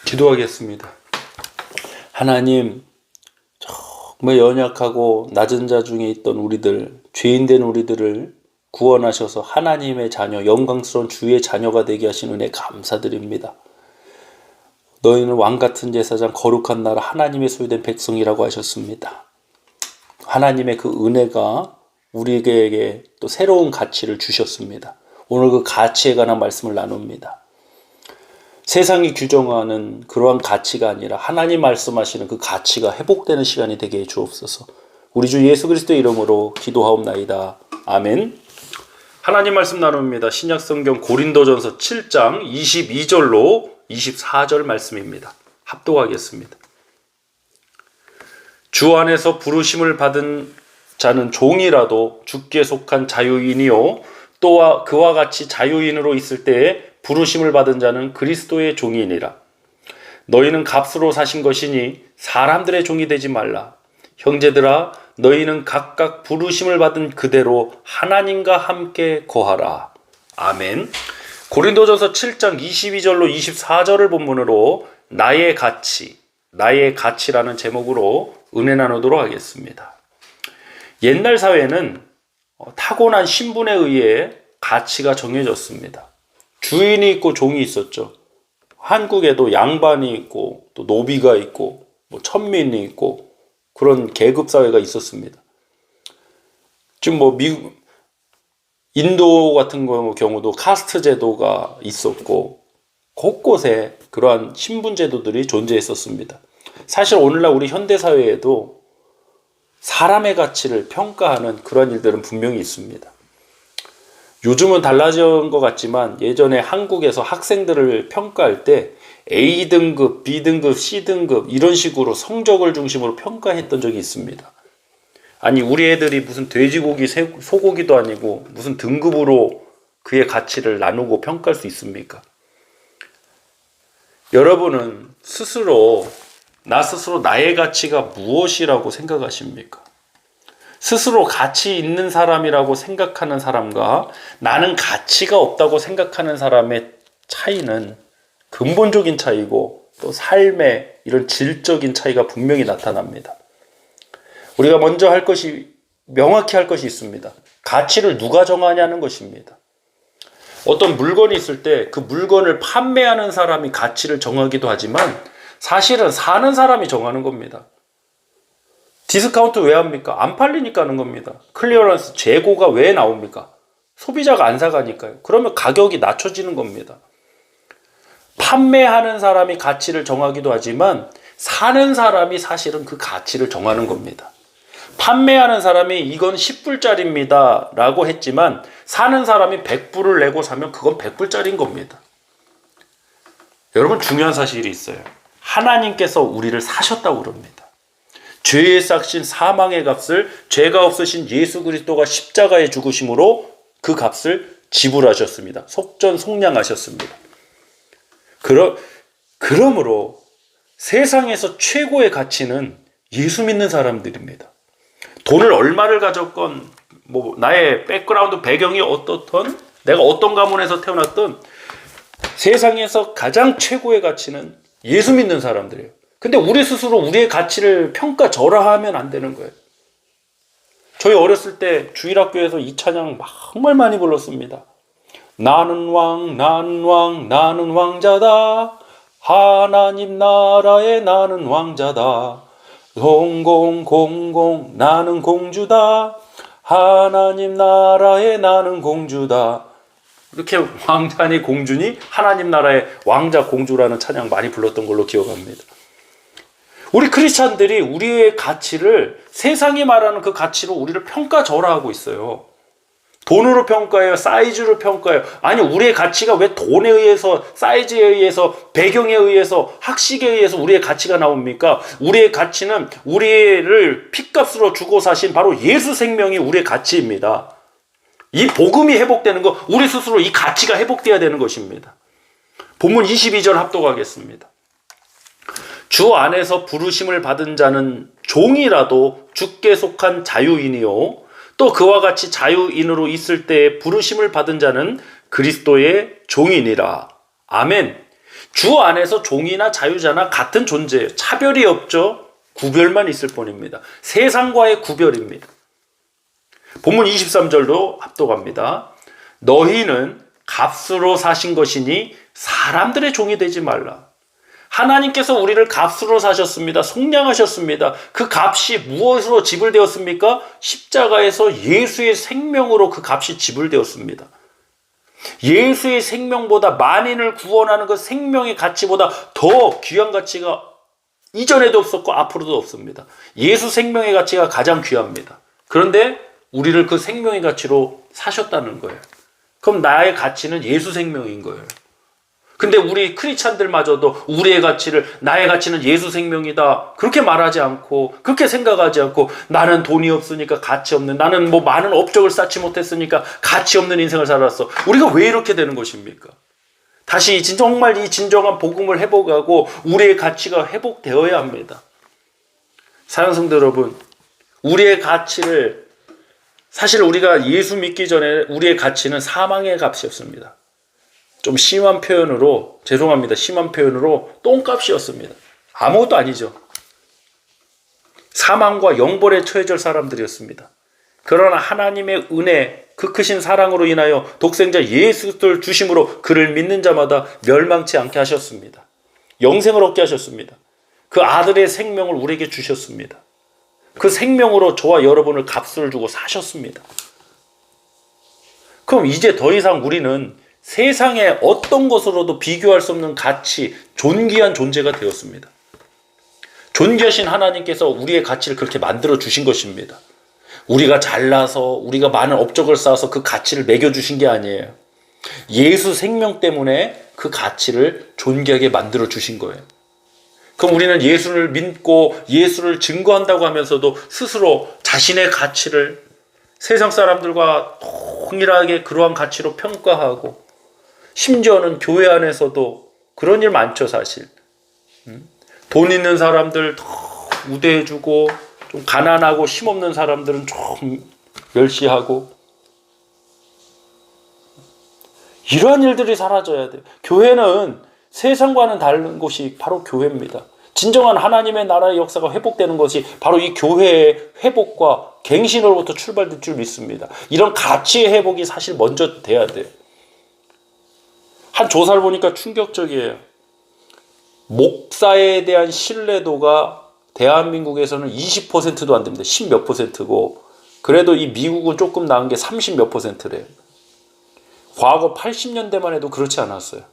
기도하겠습니다. 하나님, 정말 연약하고 낮은 자 중에 있던 우리들, 죄인된 우리들을 구원하셔서 하나님의 자녀, 영광스러운 주의 자녀가 되게 하신 은혜 감사드립니다. 너희는 왕같은 제사장, 거룩한 나라, 하나님의 소유된 백성이라고 하셨습니다. 하나님의 그 은혜가 우리에게 또 새로운 가치를 주셨습니다. 오늘 그 가치에 관한 말씀을 나눕니다. 세상이 규정하는 그러한 가치가 아니라 하나님 말씀하시는 그 가치가 회복되는 시간이 되게 해 주옵소서. 우리 주 예수 그리스도의 이름으로 기도하옵나이다. 아멘. 하나님 말씀 나눕니다. 신약성경 고린도전서 7장 22절로 24절 말씀입니다. 합독하겠습니다. 주 안에서 부르심을 받은 자는 종이라도 주께 속한 자유인이요 또 그와 같이 자유인으로 있을 때에 부르심을 받은 자는 그리스도의 종이니라. 너희는 값으로 사신 것이니 사람들의 종이 되지 말라. 형제들아, 너희는 각각 부르심을 받은 그대로 하나님과 함께 거하라. 아멘. 고린도전서 7장 22절로 24절을 본문으로 나의 가치라는 제목으로 은혜 나누도록 하겠습니다. 옛날 사회는 타고난 신분에 의해 가치가 정해졌습니다. 주인이 있고 종이 있었죠. 한국에도 양반이 있고 또 노비가 있고 천민이 있고 그런 계급 사회가 있었습니다. 지금 미국, 인도 같은 경우도 카스트 제도가 있었고 곳곳에 그러한 신분 제도들이 존재했었습니다. 사실 오늘날 우리 현대 사회에도 사람의 가치를 평가하는 그런 일들은 분명히 있습니다. 요즘은 달라진 것 같지만 예전에 한국에서 학생들을 평가할 때 A등급, B등급, C등급 이런 식으로 성적을 중심으로 평가했던 적이 있습니다. 아니 우리 애들이 무슨 돼지고기, 소고기도 아니고 무슨 등급으로 그의 가치를 나누고 평가할 수 있습니까? 여러분은 나 스스로 나의 가치가 무엇이라고 생각하십니까? 스스로 가치 있는 사람이라고 생각하는 사람과 나는 가치가 없다고 생각하는 사람의 차이는 근본적인 차이고 또 삶의 이런 질적인 차이가 분명히 나타납니다. 우리가 먼저 명확히 할 것이 있습니다. 가치를 누가 정하냐는 것입니다. 어떤 물건이 있을 때 그 물건을 판매하는 사람이 가치를 정하기도 하지만 사실은 사는 사람이 정하는 겁니다. 디스카운트 왜 합니까? 안 팔리니까 하는 겁니다. 클리어런스, 재고가 왜 나옵니까? 소비자가 안 사가니까요. 그러면 가격이 낮춰지는 겁니다. 판매하는 사람이 가치를 정하기도 하지만 사는 사람이 사실은 그 가치를 정하는 겁니다. 판매하는 사람이 이건 10불짜리입니다 라고 했지만 사는 사람이 100불을 내고 사면 그건 100불짜리인 겁니다. 여러분 중요한 사실이 있어요. 하나님께서 우리를 사셨다고 그럽니다. 죄의 싹신 사망의 값을 죄가 없으신 예수 그리스도가 십자가에 죽으심으로 그 값을 지불하셨습니다. 속전속량하셨습니다. 그러므로 세상에서 최고의 가치는 예수 믿는 사람들입니다. 돈을 얼마를 가졌건 나의 백그라운드 배경이 어떻든 내가 어떤 가문에서 태어났든 세상에서 가장 최고의 가치는 예수 믿는 사람들이에요. 근데 우리 스스로 우리의 가치를 평가절하하면 안 되는 거예요. 저희 어렸을 때 주일학교에서 이 찬양 정말 많이 불렀습니다. 나는 왕, 나는 왕, 나는 왕자다. 하나님 나라에 나는 왕자다. 공공 나는 공주다. 하나님 나라에 나는 공주다. 이렇게 왕자니 공주니 하나님 나라의 왕자 공주라는 찬양 많이 불렀던 걸로 기억합니다. 우리 크리스찬들이 우리의 가치를 세상이 말하는 그 가치로 우리를 평가절하하고 있어요. 돈으로 평가해요. 사이즈로 평가해요. 아니 우리의 가치가 왜 돈에 의해서, 사이즈에 의해서, 배경에 의해서, 학식에 의해서 우리의 가치가 나옵니까? 우리의 가치는 우리를 핏값으로 주고 사신 바로 예수 생명이 우리의 가치입니다. 이 복음이 회복되는 거, 우리 스스로 이 가치가 회복돼야 되는 것입니다. 본문 22절 합독하겠습니다. 주 안에서 부르심을 받은 자는 종이라도 주께 속한 자유인이요 또 그와 같이 자유인으로 있을 때에 부르심을 받은 자는 그리스도의 종이니라. 아멘. 주 안에서 종이나 자유자나 같은 존재예요. 차별이 없죠. 구별만 있을 뿐입니다. 세상과의 구별입니다. 본문 23절도 합독합니다. 너희는 값으로 사신 것이니 사람들의 종이 되지 말라. 하나님께서 우리를 값으로 사셨습니다. 속량하셨습니다. 그 값이 무엇으로 지불되었습니까? 십자가에서 예수의 생명으로 그 값이 지불되었습니다. 예수의 생명보다 만인을 구원하는 그 생명의 가치보다 더 귀한 가치가 이전에도 없었고 앞으로도 없습니다. 예수 생명의 가치가 가장 귀합니다. 그런데 우리를 그 생명의 가치로 사셨다는 거예요. 그럼 나의 가치는 예수 생명인 거예요. 근데 우리 크리스찬들마저도 우리의 가치를, 나의 가치는 예수 생명이다, 그렇게 말하지 않고, 그렇게 생각하지 않고, 나는 돈이 없으니까 가치 없는, 나는 뭐 많은 업적을 쌓지 못했으니까 가치 없는 인생을 살았어. 우리가 왜 이렇게 되는 것입니까? 다시 정말 이 진정한 복음을 회복하고 우리의 가치가 회복되어야 합니다. 사랑하는 성도 여러분, 우리의 가치를, 사실 우리가 예수 믿기 전에 우리의 가치는 사망의 값이었습니다. 좀 심한 표현으로, 죄송합니다, 심한 표현으로 똥값이었습니다. 아무것도 아니죠. 사망과 영벌에 처해질 사람들이었습니다. 그러나 하나님의 은혜, 그 크신 사랑으로 인하여 독생자 예수를 주심으로 그를 믿는 자마다 멸망치 않게 하셨습니다. 영생을 얻게 하셨습니다. 그 아들의 생명을 우리에게 주셨습니다. 그 생명으로 저와 여러분을 값을 주고 사셨습니다. 그럼 이제 더 이상 우리는 세상의 어떤 것으로도 비교할 수 없는 가치, 존귀한 존재가 되었습니다. 존귀하신 하나님께서 우리의 가치를 그렇게 만들어 주신 것입니다. 우리가 잘나서, 우리가 많은 업적을 쌓아서 그 가치를 매겨주신 게 아니에요. 예수 생명 때문에 그 가치를 존귀하게 만들어 주신 거예요. 그럼 우리는 예수를 믿고 예수를 증거한다고 하면서도 스스로 자신의 가치를 세상 사람들과 동일하게 그러한 가치로 평가하고, 심지어는 교회 안에서도 그런 일 많죠, 사실. 돈 있는 사람들 더 우대해주고, 좀 가난하고 힘없는 사람들은 좀 멸시하고, 이러한 일들이 사라져야 돼요. 교회는 세상과는 다른 곳이 바로 교회입니다. 진정한 하나님의 나라의 역사가 회복되는 것이 바로 이 교회의 회복과 갱신으로부터 출발될 줄 믿습니다. 이런 가치의 회복이 사실 먼저 돼야 돼요. 한 조사를 보니까 충격적이에요. 목사에 대한 신뢰도가 대한민국에서는 20%도 안 됩니다. 10몇 %고, 그래도 이 미국은 조금 나은 게 30몇 %래요. 과거 80년대만 해도 그렇지 않았어요.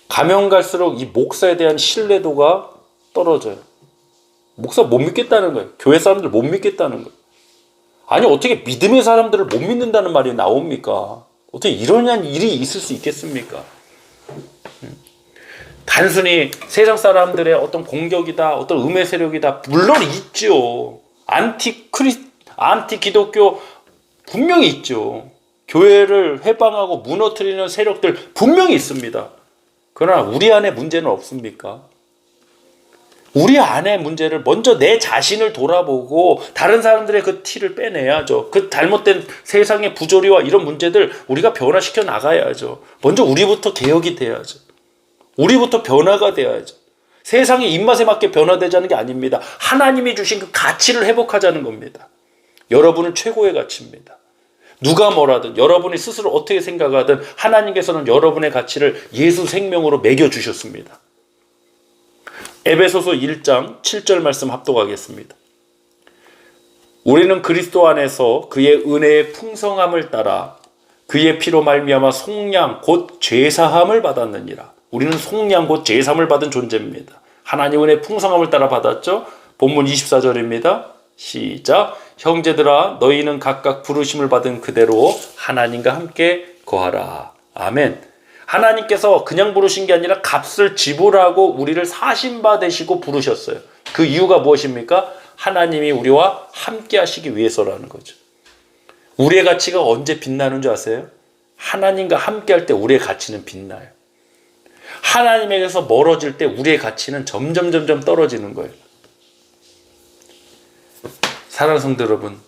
가면 갈수록 이 목사에 대한 신뢰도가 떨어져요. 목사 못 믿겠다는 거예요. 교회 사람들 못 믿겠다는 거예요. 아니, 어떻게 믿음의 사람들을 못 믿는다는 말이 나옵니까? 어떻게 이런 일이 있을 수 있겠습니까? 단순히 세상 사람들의 어떤 공격이다, 어떤 음해 세력이다, 물론 있죠. 안티 기독교 분명히 있죠. 교회를 해방하고 무너뜨리는 세력들 분명히 있습니다. 그러나 우리 안에 문제는 없습니까? 우리 안의 문제를 먼저 내 자신을 돌아보고 다른 사람들의 그 티를 빼내야죠. 그 잘못된 세상의 부조리와 이런 문제들 우리가 변화시켜 나가야죠. 먼저 우리부터 개혁이 돼야죠. 우리부터 변화가 돼야죠. 세상의 입맛에 맞게 변화되자는 게 아닙니다. 하나님이 주신 그 가치를 회복하자는 겁니다. 여러분은 최고의 가치입니다. 누가 뭐라든, 여러분이 스스로 어떻게 생각하든 하나님께서는 여러분의 가치를 예수 생명으로 매겨주셨습니다. 에베소서 1장 7절 말씀 합독하겠습니다. 우리는 그리스도 안에서 그의 은혜의 풍성함을 따라 그의 피로 말미암아 속량 곧 죄사함을 받았느니라. 우리는 속량 곧 죄사함을 받은 존재입니다. 하나님 은혜의 풍성함을 따라 받았죠. 본문 24절입니다. 시작. 형제들아, 너희는 각각 부르심을 받은 그대로 하나님과 함께 거하라. 아멘. 하나님께서 그냥 부르신 게 아니라 값을 지불하고 우리를 사신 바 되시고 부르셨어요. 그 이유가 무엇입니까? 하나님이 우리와 함께 하시기 위해서라는 거죠. 우리의 가치가 언제 빛나는 줄 아세요? 하나님과 함께 할 때 우리의 가치는 빛나요. 하나님에게서 멀어질 때 우리의 가치는 점점 떨어지는 거예요. 사랑하는 성도 여러분,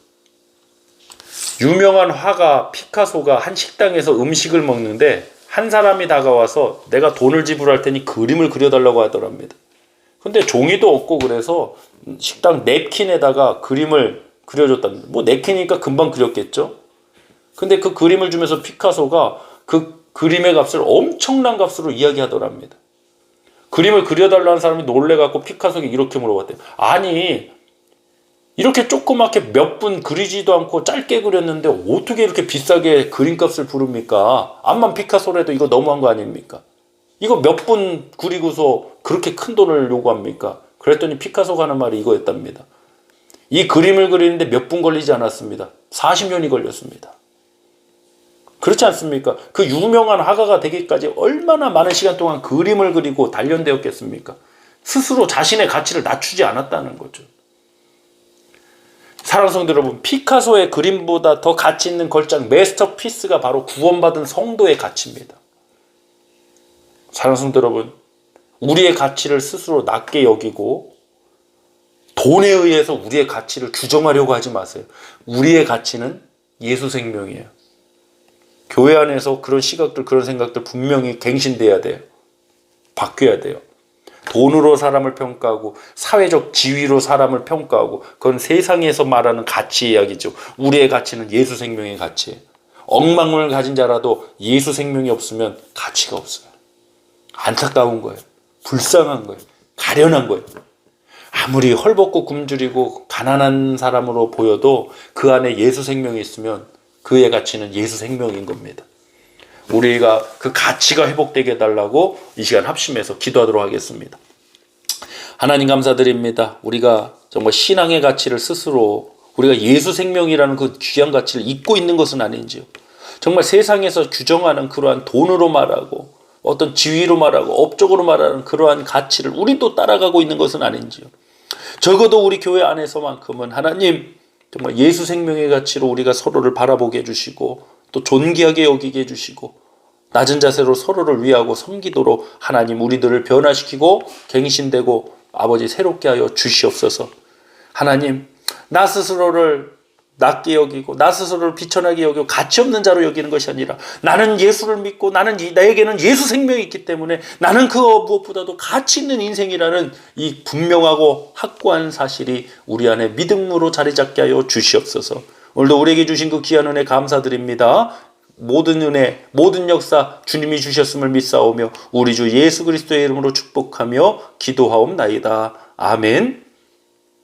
유명한 화가 피카소가 한 식당에서 음식을 먹는데 한 사람이 다가와서 내가 돈을 지불할 테니 그림을 그려달라고 하더랍니다. 근데 종이도 없고 그래서 식당 냅킨에다가 그림을 그려줬답니다. 뭐 냅킨이니까 금방 그렸겠죠. 근데 그 그림을 주면서 피카소가 그 그림의 값을 엄청난 값으로 이야기하더랍니다. 그림을 그려달라는 사람이 놀래갖고 피카소에게 이렇게 물어봤대요. 아니, 이렇게 조그맣게 몇 분 그리지도 않고 짧게 그렸는데 어떻게 이렇게 비싸게 그림값을 부릅니까? 암만 피카소라도 이거 너무한 거 아닙니까? 이거 몇 분 그리고서 그렇게 큰 돈을 요구합니까? 그랬더니 피카소가 하는 말이 이거였답니다. 이 그림을 그리는데 몇 분 걸리지 않았습니다. 40년이 걸렸습니다. 그렇지 않습니까? 그 유명한 화가가 되기까지 얼마나 많은 시간 동안 그림을 그리고 단련되었겠습니까? 스스로 자신의 가치를 낮추지 않았다는 거죠. 사랑하는 성도 여러분, 피카소의 그림보다 더 가치 있는 걸작 마스터피스가 바로 구원받은 성도의 가치입니다. 사랑하는 성도 여러분, 우리의 가치를 스스로 낮게 여기고 돈에 의해서 우리의 가치를 규정하려고 하지 마세요. 우리의 가치는 예수 생명이에요. 교회 안에서 그런 시각들, 그런 생각들 분명히 갱신돼야 돼요. 바뀌어야 돼요. 돈으로 사람을 평가하고 사회적 지위로 사람을 평가하고 그건 세상에서 말하는 가치 이야기죠. 우리의 가치는 예수 생명의 가치예요. 억만금을 가진 자라도 예수 생명이 없으면 가치가 없어요. 안타까운 거예요. 불쌍한 거예요. 가련한 거예요. 아무리 헐벗고 굶주리고 가난한 사람으로 보여도 그 안에 예수 생명이 있으면 그의 가치는 예수 생명인 겁니다. 우리가 그 가치가 회복되게 해달라고 이 시간 합심해서 기도하도록 하겠습니다. 하나님 감사드립니다. 우리가 정말 신앙의 가치를 스스로 우리가 예수 생명이라는 그 귀한 가치를 잊고 있는 것은 아닌지요. 정말 세상에서 규정하는 그러한 돈으로 말하고 어떤 지위로 말하고 업적으로 말하는 그러한 가치를 우리도 따라가고 있는 것은 아닌지요. 적어도 우리 교회 안에서만큼은 하나님 정말 예수 생명의 가치로 우리가 서로를 바라보게 해주시고 또 존귀하게 여기게 해주시고 낮은 자세로 서로를 위하고 섬기도록 하나님 우리들을 변화시키고 갱신되고 아버지 새롭게 하여 주시옵소서. 하나님 나 스스로를 낮게 여기고 나 스스로를 비천하게 여기고 가치 없는 자로 여기는 것이 아니라 나는 예수를 믿고 나에게는 예수 생명이 있기 때문에 나는 그 무엇보다도 가치 있는 인생이라는 이 분명하고 확고한 사실이 우리 안에 믿음으로 자리 잡게 하여 주시옵소서. 오늘도 우리에게 주신 그 귀한 은혜 감사드립니다. 모든 은혜, 모든 역사 주님이 주셨음을 믿사오며 우리 주 예수 그리스도의 이름으로 축복하며 기도하옵나이다. 아멘.